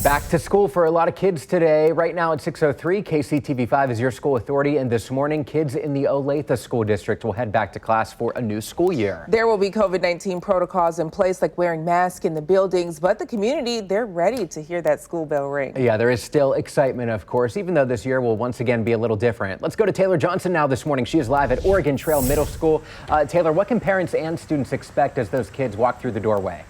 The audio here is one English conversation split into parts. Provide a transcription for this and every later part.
Back to school for a lot of kids today. Right now at 6:03, KCTV5 is your school authority, and this morning kids in the Olathe School District will head back to class for a new school year. There will be COVID-19 protocols in place, like wearing masks in the buildings, but the community, they're ready to hear that school bell ring. Yeah, there is still excitement, of course, even though this year will once again be a little different. Let's go to Taylor Johnson now this morning. She is live at Oregon Trail Middle School. Taylor, what can parents and students expect as those kids walk through the doorway?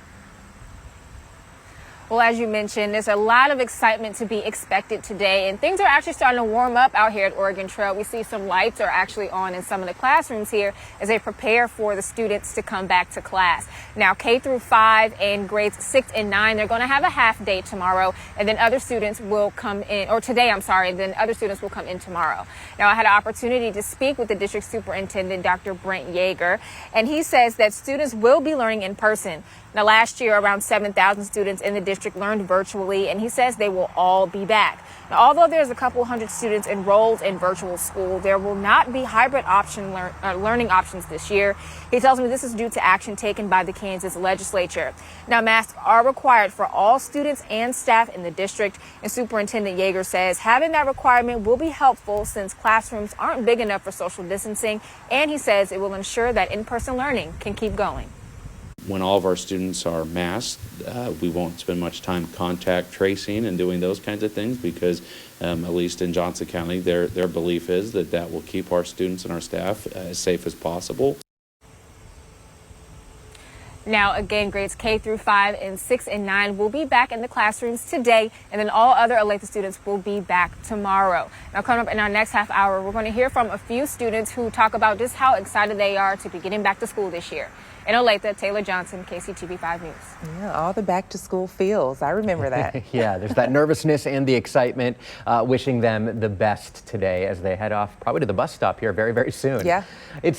Well, as you mentioned, there's a lot of excitement to be expected today, and things are actually starting to warm up out here at Oregon Trail. We see some lights are actually on in some of the classrooms here as they prepare for the students to come back to class. Now, K through 5 and grades 6 and 9, they're going to have a half day tomorrow, and then other students will come in, or today, I'm sorry, then other students will come in tomorrow. Now, I had an opportunity to speak with the district superintendent, Dr. Brent Yeager, and he says that students will be learning in person. Now, last year, around 7,000 students in the district learned virtually, and he says they will all be back. Now, although there's a couple hundred students enrolled in virtual school, there will not be hybrid learning options this year. He tells me this is due to action taken by the Kansas legislature. Now, masks are required for all students and staff in the district, and Superintendent Yeager says having that requirement will be helpful since classrooms aren't big enough for social distancing, and he says it will ensure that in-person learning can keep going. When all of our students are masked, we won't spend much time contact tracing and doing those kinds of things because, at least in Johnson County, their belief is that that will keep our students and our staff as safe as possible. Now, again, grades K through 5 and 6 and 9 will be back in the classrooms today, and then all other Olathe students will be back tomorrow. Now, coming up in our next half hour, we're going to hear from a few students who talk about just how excited they are to be getting back to school this year. In Olathe, Taylor Johnson, KCTV5 News. Yeah, all the back to school feels. I remember that. Yeah, there's that nervousness and the excitement. Wishing them the best today as they head off probably to the bus stop here very, very soon. Yeah. It's